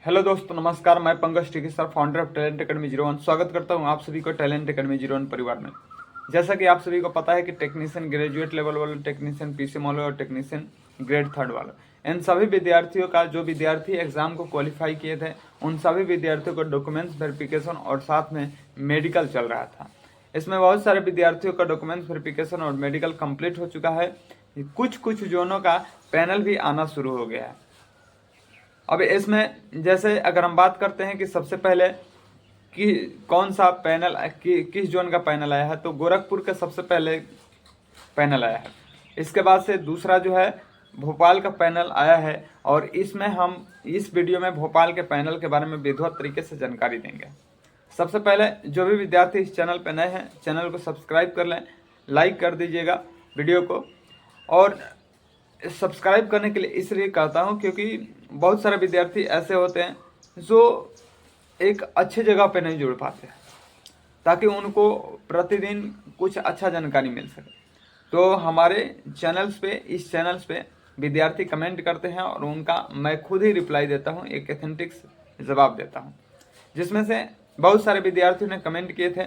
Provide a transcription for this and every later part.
Hello दोस्तों, नमस्कार। मैं पंकज टिकी sir, founder of talent academy 01 स्वागत करता हूं आप सभी को टैलेंट एकेडमी 01 परिवार में। जैसा कि आप सभी को पता है कि टेक्नीशियन ग्रेजुएट लेवल वाले, टेक्नीशियन पीसी वाले और टेक्नीशियन ग्रेड 3 वाले, इन सभी विद्यार्थियों का जो विद्यार्थी एग्जाम को क्वालिफाई किए थे उन सभी विद्यार्थियों को डॉक्यूमेंट्स वेरिफिकेशन और साथ में मेडिकल चल रहा था। इसमें बहुत सारे विद्यार्थियों का डॉक्यूमेंट्स वेरिफिकेशन और मेडिकल कंप्लीट हो चुका है। कुछ जोनों का पैनल भी आना शुरू हो गया है। अब इसमें जैसे अगर हम बात करते हैं कि सबसे पहले कि कौन सा पैनल किस जोन का पैनल आया है, तो गोरखपुर का सबसे पहले पैनल आया है। इसके बाद से दूसरा जो है भोपाल का पैनल आया है, और इसमें हम इस वीडियो में भोपाल के पैनल के बारे में विधिवत तरीके से जानकारी देंगे। सबसे पहले जो भी विद्यार्थी इस चैनल पर नए हैं, चैनल को सब्सक्राइब कर लें, लाइक कर दीजिएगा वीडियो को। और सब्सक्राइब करने के लिए इसलिए कहता हूं क्योंकि बहुत सारे विद्यार्थी ऐसे होते हैं जो एक अच्छी जगह पे नहीं जुड़ पाते हैं, ताकि उनको प्रतिदिन कुछ अच्छा जानकारी मिल सके। तो हमारे इस चैनल्स पे विद्यार्थी कमेंट करते हैं और उनका मैं खुद ही रिप्लाई देता हूं, एक एथेंटिक जवाब देता हूं। जिसमें से बहुत सारे विद्यार्थियों ने कमेंट किए थे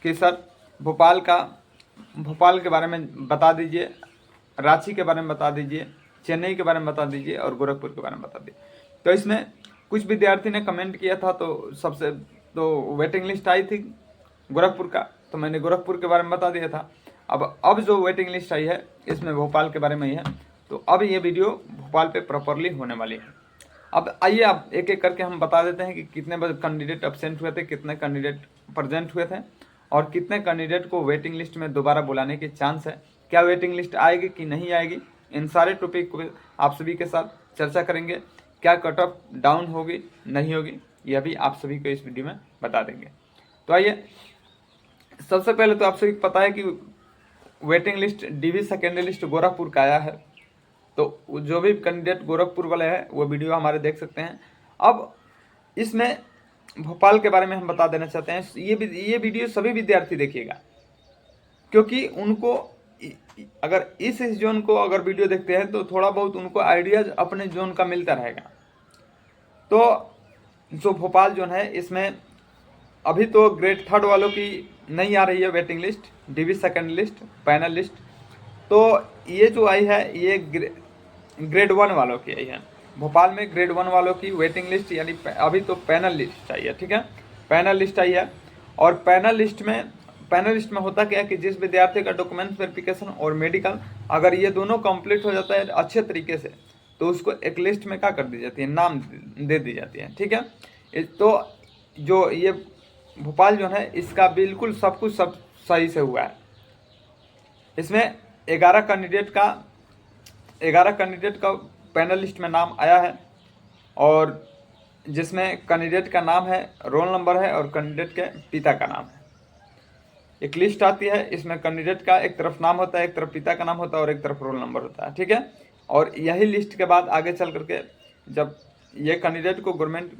कि सर भोपाल के बारे में बता दीजिए, रांची के बारे में बता दीजिए, चेन्नई के बारे में बता दीजिए और गोरखपुर के बारे में बता दीजिए। तो इसमें कुछ विद्यार्थी ने कमेंट किया था, तो वेटिंग लिस्ट आई थी गोरखपुर का, तो मैंने गोरखपुर के बारे में बता दिया था। अब जो वेटिंग लिस्ट आई है इसमें भोपाल के बारे में ही है। तो अब ये वीडियो भोपाल पे प्रॉपरली होने वाली है। अब आइए आप एक एक करके हम बता देते हैं कि कितने कैंडिडेट एब्सेंट हुए थे, कितने कैंडिडेट प्रेजेंट हुए थे और कितने कैंडिडेट को वेटिंग लिस्ट में दोबारा बुलाने के चांस है, क्या वेटिंग लिस्ट आएगी कि नहीं आएगी। इन सारे टॉपिक को आप सभी के साथ चर्चा करेंगे। क्या कट ऑफ डाउन होगी नहीं होगी, यह भी आप सभी को इस वीडियो में बता देंगे। तो आइए, सबसे पहले तो आप सभी को पता है कि waiting list DV secondary list Gorakhpur का आया है। तो जो भी कैंडिडेट गोरखपुर वाले हैं वो वीडियो हमारे देख सकते हैं। अब इसमें भोपाल के बारे में हम बता देना चाहते हैं, ये वीडियो सभी विद्यार्थी देखिएगा, क्योंकि उनको अगर इस जोन को अगर वीडियो देखते हैं तो थोड़ा बहुत उनको आइडियाज अपने जोन का मिलता रहेगा। तो जो भोपाल जोन है इसमें अभी तो ग्रेड 3 वालों की नहीं आ रही है waiting list, DV second list, panel list. तो ये जो आई है ये ग्रेड 1 वालों की आई है। भोपाल में ग्रेड 1 वालों की वेटिंग लिस्ट, यानी अभी तो पैनल लिस्ट आई है। ठीक है, पैनल लिस्ट आई है। और पैनल लिस्ट में होता क्या है कि जिस विद्यार्थी का डॉक्यूमेंट वेरिफिकेशन और मेडिकल अगर ये दोनों कंप्लीट हो जाता है अच्छे तरीके से, तो उसको एक लिस्ट में क्या कर दी जाती है, नाम दे दी जाती है। ठीक है, तो जो ये भोपाल जो है इसका बिल्कुल सब कुछ सब सही से हुआ है। इसमें 11 कैंडिडेट का पैनल लिस्ट में नाम आया है, और जिसमें कैंडिडेट का नाम है, रोल नंबर है और कैंडिडेट के पिता का नाम है। एक लिस्ट आती है, इसमें कैंडिडेट का एक तरफ नाम होता है, एक तरफ पिता का नाम होता है और एक तरफ रोल नंबर होता है। ठीक है, और यही लिस्ट के बाद आगे चल करके जब ये कैंडिडेट को गवर्नमेंट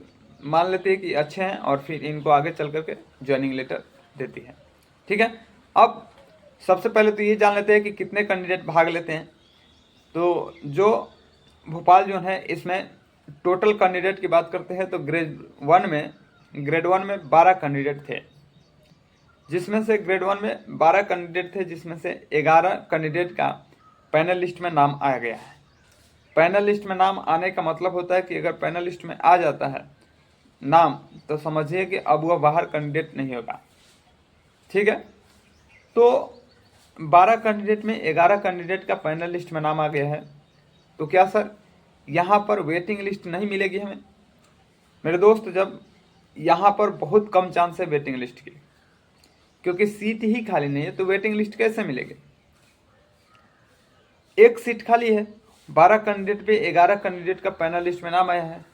मान लेती है कि अच्छे हैं, और फिर इनको आगे चल करके ज्वाइनिंग लेटर देती है। ठीक है, अब सबसे पहले तो ये जान लेते हैं कि कितने कैंडिडेट भाग लेते हैं। तो जो भोपाल जो है इसमें टोटल कैंडिडेट की बात करते हैं तो ग्रेड 1 में 12 कैंडिडेट थे, जिसमें से ग्रेड 1 में 12 कैंडिडेट थे, जिसमें से 11 कैंडिडेट का पैनल लिस्ट में नाम आ गया है। पैनल लिस्ट में नाम आने का मतलब होता है कि अगर पैनल लिस्ट में आ जाता है नाम, तो समझिए कि अब वह बाहर कैंडिडेट नहीं होगा। ठीक है, तो 12 कैंडिडेट में 11 कैंडिडेट का पैनल लिस्ट में नाम आ गया है। तो क्या सर यहाँ पर वेटिंग लिस्ट नहीं मिलेगी हमें? मेरे दोस्त, जब यहाँ पर बहुत कम चांस है वेटिंग लिस्ट की, क्योंकि सीट ही खाली नहीं है, तो वेटिंग लिस्ट कैसे मिलेगी? एक सीट खाली है, 12 कैंडिडेट पे 11 कैंडिडेट का पैनल लिस्ट में नाम आया है,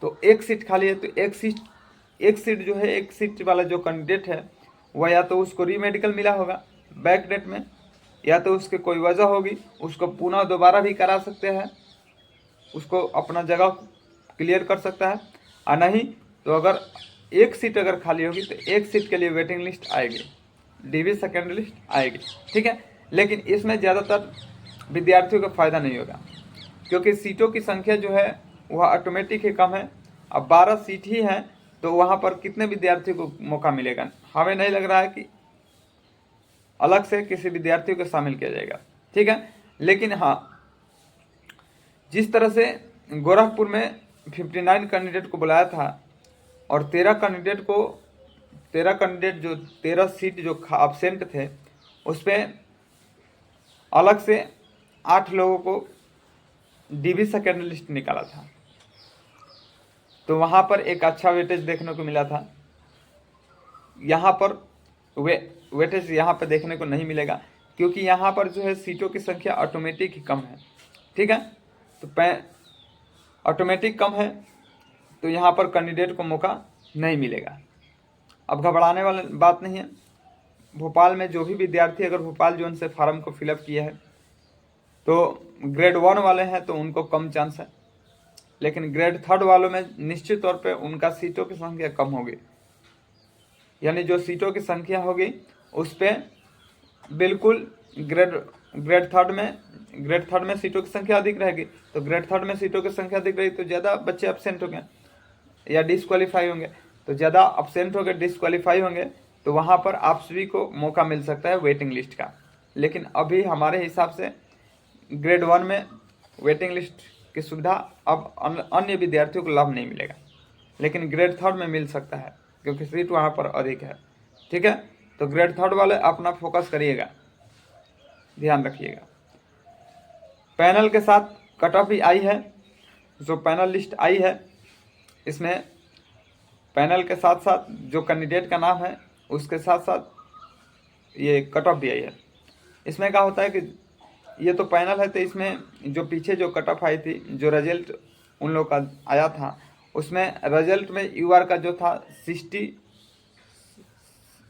तो एक सीट खाली है। तो एक सीट जो है, एक सीट वाला जो कैंडिडेट है वह या तो उसको रीमेडिकल मिला होगा बैक डेट में, या तो उसके कोई वजह होगी, उसको पुनः दोबारा भी करा सकते हैं, उसको अपना जगह क्लियर कर सकता है। और नहीं तो अगर एक सीट अगर खाली होगी तो एक सीट के लिए वेटिंग लिस्ट आएगी, डीवी सेकेंड लिस्ट आएगी। ठीक है, लेकिन इसमें ज़्यादातर विद्यार्थियों का फ़ायदा नहीं होगा, क्योंकि सीटों की संख्या जो है वह ऑटोमेटिक ही कम है, अब 12 सीट ही है तो वहाँ पर कितने विद्यार्थियों को मौका मिलेगा? हमें नहीं लग रहा है कि अलग से किसी विद्यार्थी को शामिल किया जाएगा, ठीक है। लेकिन हाँ, जिस तरह से गोरखपुर में 59 कैंडिडेट को बुलाया था और 13 कैंडिडेट जो 13 सीट जो एब्सेंट थे उस पर अलग से 8 लोगों को डीबी सेकेंड लिस्ट निकाला था, तो वहाँ पर एक अच्छा वेटेज देखने को मिला था। यहाँ पर वेटेज यहाँ पर देखने को नहीं मिलेगा क्योंकि यहाँ पर जो है सीटों की संख्या ऑटोमेटिक ही कम है, ठीक है। तो ऑटोमेटिक कम है तो यहाँ पर कैंडिडेट को मौका नहीं मिलेगा। अब घबराने वाली बात नहीं है। भोपाल में जो भी विद्यार्थी अगर भोपाल जोन से फार्म को फिलअप किया है तो ग्रेड 1 वाले हैं तो उनको कम चांस है, लेकिन ग्रेड 3 वालों में निश्चित तौर पे उनका सीटों की संख्या कम होगी। यानी जो सीटों की संख्या होगी उस पर बिल्कुल ग्रेड थर्ड में सीटों की संख्या अधिक रहेगी, तो ग्रेड 3 में सीटों की संख्या अधिक रहेगी तो ज़्यादा बच्चे एब्सेंट होंगे या डिसक्वालीफाई होंगे। तो ज़्यादा एब्सेंट होंगे, डिसक्वालीफाई होंगे, तो वहाँ पर आप सभी को मौका मिल सकता है वेटिंग लिस्ट का। लेकिन अभी हमारे हिसाब से ग्रेड 1 में वेटिंग लिस्ट की सुविधा अब अन्य विद्यार्थियों को लाभ नहीं मिलेगा, लेकिन ग्रेड 3 में मिल सकता है क्योंकि सीट वहाँ पर अधिक है, ठीक है। तो ग्रेड 3 वाले अपना फोकस करिएगा, ध्यान रखिएगा। पैनल के साथ कट ऑफ भी आई है, जो पैनल लिस्ट आई है इसमें पैनल के साथ साथ जो कैंडिडेट का नाम है उसके साथ साथ ये कट ऑफ भी आई है। इसमें क्या होता है कि ये तो पैनल है तो इसमें जो पीछे जो कट ऑफ आई थी, जो रिजल्ट उन लोग का आया था उसमें रिजल्ट में यूआर का जो था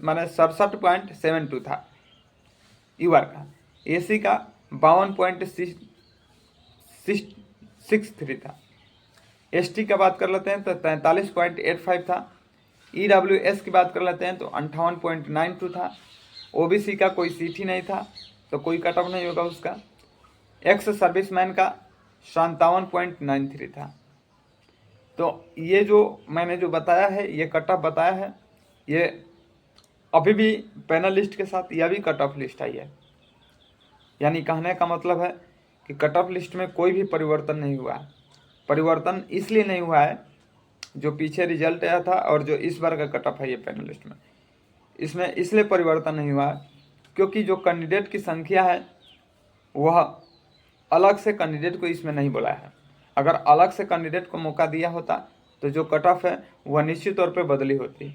67.72 था यूआर का, एसी का 52.63 था, एसटी का बात कर लेते हैं तो 43.85 था, ईडब्ल्यूएस की बात कर लेते हैं तो 58.92 था, ओबीसी का कोई सीट ही नहीं था तो कोई कट ऑफ नहीं होगा उसका, एक्स सर्विसमैन का 57.93 था। तो ये जो मैंने जो बताया है, ये कट ऑफ बताया है, ये अभी भी पैनल लिस्ट के साथ यह भी कट ऑफ लिस्ट आई है। यानी कहने का मतलब है कि कट ऑफ लिस्ट में कोई भी परिवर्तन नहीं हुआ है। परिवर्तन इसलिए नहीं हुआ है, जो पीछे रिजल्ट आया था और जो इस बार का कट ऑफ है ये पैनल लिस्ट में, इसमें इसलिए परिवर्तन नहीं हुआ है क्योंकि जो कैंडिडेट की संख्या है वह अलग से कैंडिडेट को इसमें नहीं बुलाया है। अगर अलग से कैंडिडेट को मौका दिया होता तो जो कट ऑफ है वह निश्चित तौर पे बदली होती।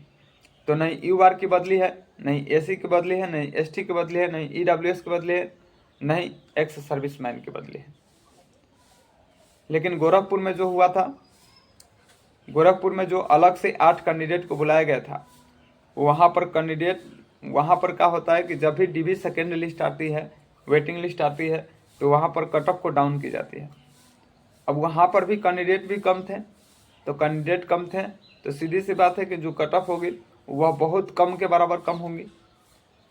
तो नहीं यूआर की बदली है, नहीं एसी की बदली है, नहीं एसटी की बदली है, नहीं ईडब्ल्यूएस की बदली है, नहीं एक्स सर्विसमैन की बदली है। लेकिन गोरखपुर में जो हुआ था, गोरखपुर में जो अलग से 8 कैंडिडेट को बुलाया गया था, वहाँ पर क्या होता है कि जब भी डीबी सेकेंड लिस्ट आती है, वेटिंग लिस्ट आती है, तो वहाँ पर कट ऑफ को डाउन की जाती है। अब वहाँ पर भी कैंडिडेट भी कम थे, तो कैंडिडेट कम थे तो सीधी सी बात है कि जो कट ऑफ होगी वह बहुत कम के बराबर कम होंगी,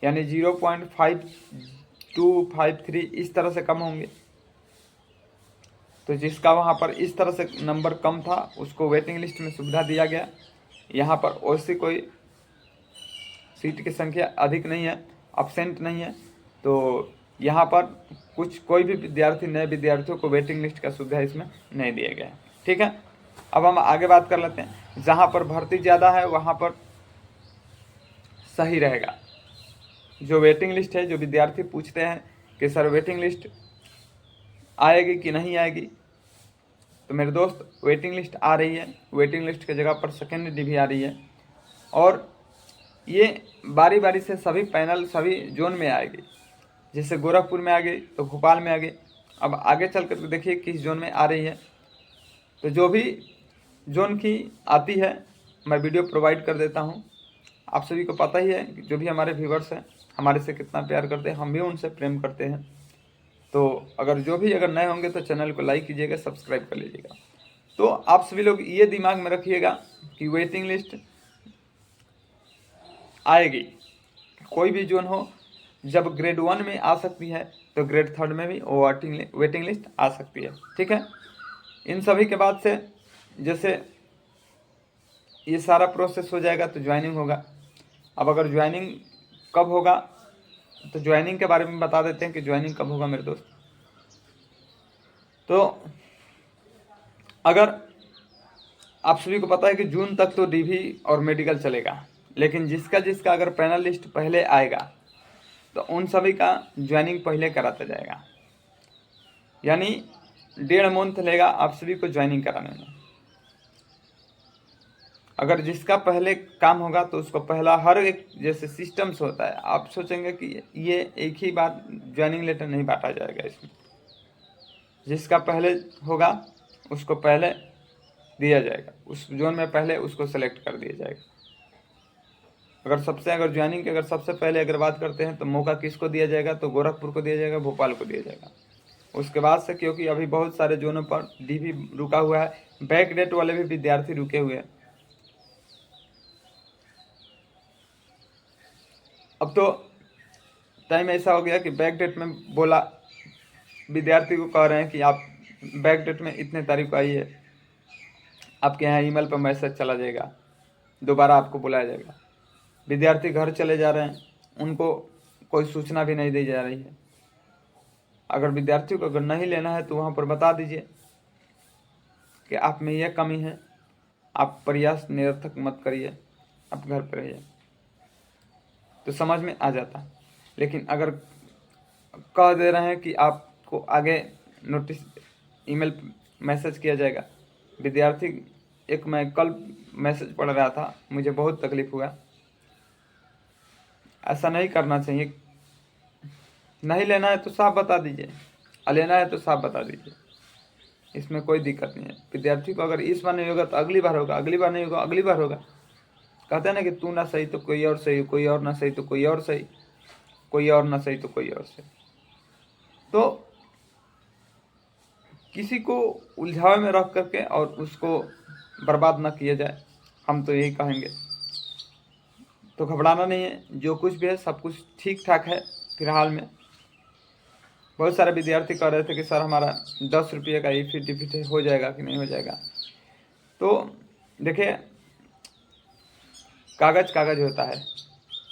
यानी 0.5253 इस तरह से कम होंगे। तो जिसका वहाँ पर इस तरह से नंबर कम था उसको वेटिंग लिस्ट में सुविधा दिया गया। यहाँ पर वैसी कोई सीट की संख्या अधिक नहीं है, एब्सेंट नहीं है, तो यहाँ पर कोई भी विद्यार्थी, नए विद्यार्थियों को वेटिंग लिस्ट का सुविधा इसमें नहीं दिया गया है, ठीक है। अब हम आगे बात कर लेते हैं। जहाँ पर भर्ती ज़्यादा है वहाँ पर सही रहेगा। जो वेटिंग लिस्ट है, जो विद्यार्थी पूछते हैं कि सर वेटिंग लिस्ट आएगी कि नहीं आएगी, तो मेरे दोस्त वेटिंग लिस्ट आ रही है। वेटिंग लिस्ट की जगह पर सेकेंड डीबी आ रही है और ये बारी बारी से सभी पैनल सभी जोन में आएगी। जैसे गोरखपुर में आ गई तो भोपाल में आ गई, अब आगे चल कर देखिए किस जोन में आ रही है। तो जो भी जोन की आती है मैं वीडियो प्रोवाइड कर देता हूँ। आप सभी को पता ही है कि जो भी हमारे व्यूवर्स हैं हमारे से कितना प्यार करते हैं, हम भी उनसे प्रेम करते हैं। तो अगर नए होंगे तो चैनल को लाइक कीजिएगा, सब्सक्राइब कर लीजिएगा। तो आप सभी लोग ये दिमाग में रखिएगा कि वेटिंग लिस्ट आएगी, कोई भी जोन हो। जब ग्रेड 1 में आ सकती है तो ग्रेड 3 में भी वेटिंग लिस्ट आ सकती है, ठीक है। इन सभी के बाद से जैसे ये सारा प्रोसेस हो जाएगा तो ज्वाइनिंग होगा। अब अगर ज्वाइनिंग कब होगा, तो ज्वाइनिंग के बारे में बता देते हैं कि ज्वाइनिंग कब होगा मेरे दोस्त। तो अगर आप सभी को पता है कि जून तक तो डीवी और मेडिकल चलेगा, लेकिन जिसका जिसका अगर पैनल लिस्ट पहले आएगा तो उन सभी का ज्वाइनिंग पहले कराता जाएगा, यानी 1.5 मंथ लेगा आप सभी को ज्वाइनिंग कराने में। अगर जिसका पहले काम होगा तो उसको पहला हर एक जैसे सिस्टम्स होता है, आप सोचेंगे कि ये एक ही बार ज्वाइनिंग लेटर नहीं बांटा जाएगा इसमें। जिसका पहले होगा उसको पहले दिया जाएगा, उस जोन में पहले उसको सेलेक्ट कर दिया जाएगा। अगर ज्वाइनिंग की अगर सबसे पहले अगर बात करते हैं तो मौका किसको दिया जाएगा, तो गोरखपुर को दिया जाएगा, भोपाल को दिया जाएगा। उसके बाद से क्योंकि अभी बहुत सारे जोनों पर डीवी रुका हुआ है, बैक डेट वाले भी विद्यार्थी रुके हुए हैं। अब तो टाइम ऐसा हो गया कि बैक डेट में बोला, विद्यार्थी को कह रहे हैं कि आप बैक डेट में इतने तारीख को आइए, आपके यहाँ ईमेल पर मैसेज चला जाएगा, दोबारा आपको बुलाया जाएगा। विद्यार्थी घर चले जा रहे हैं, उनको कोई सूचना भी नहीं दी जा रही है। अगर विद्यार्थी को अगर नहीं लेना है तो वहाँ पर बता दीजिए कि आप में यह कमी है, आप प्रयास निरर्थक मत करिए, आप घर पर रहिए, तो समझ में आ जाता। लेकिन अगर कह दे रहे हैं कि आपको आगे नोटिस ईमेल मैसेज किया जाएगा, विद्यार्थी एक मैं कल मैसेज पढ़ रहा था, मुझे बहुत तकलीफ हुआ। ऐसा नहीं करना चाहिए। नहीं लेना है तो साफ बता दीजिए, और लेना है तो साफ बता दीजिए, इसमें कोई दिक्कत नहीं है। विद्यार्थी को अगर इस बार नहीं होगा तो अगली बार होगा, अगली बार नहीं होगा अगली बार होगा। कहते हैं ना कि तू ना सही तो कोई और सही, कोई और ना सही तो कोई और सही, कोई और ना सही तो कोई और सही। तो किसी को उलझावे में रख करके और उसको बर्बाद ना किया जाए, हम तो यही कहेंगे। तो घबराना नहीं है, जो कुछ भी है सब कुछ ठीक ठाक है फिलहाल में। बहुत सारे विद्यार्थी कह रहे थे कि सर हमारा 10 रुपये का एफिडेविट हो जाएगा कि नहीं हो जाएगा। तो देखिए, कागज कागज होता है,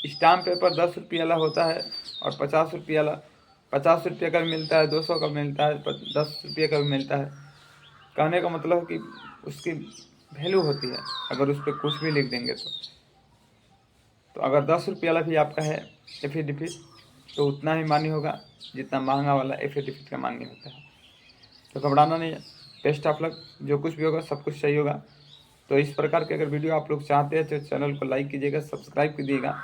स्टाम्प पेपर 10 रुपये वाला होता है और 50 रुपये वाला, 50 रुपये का भी मिलता है, 200 का मिलता है, 10 रुपये का भी मिलता है। कहने का मतलब है कि उसकी वैल्यू होती है अगर उस पर कुछ भी लिख देंगे तो अगर 10 रुपये वाला भी आपका है एफिडेविट तो उतना ही मान्य होगा जितना महंगा वाला एफिडेविट का मान्य होता है। तो घबराना नहीं है, बेस्ट ऑफ लक, जो कुछ भी होगा सब कुछ सही होगा। तो इस प्रकार के अगर वीडियो आप लोग चाहते हैं तो चैनल को लाइक कीजिएगा, सब्सक्राइब कीजिएगा।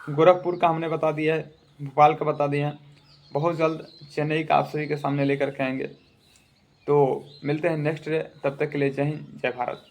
गोरखपुर का हमने बता दिया है, भोपाल का बता दिया है, बहुत जल्द चेन्नई का आप सभी के सामने लेकर के आएंगे। तो मिलते हैं नेक्स्ट डे, तब तक के लिए जय हिंद जय भारत।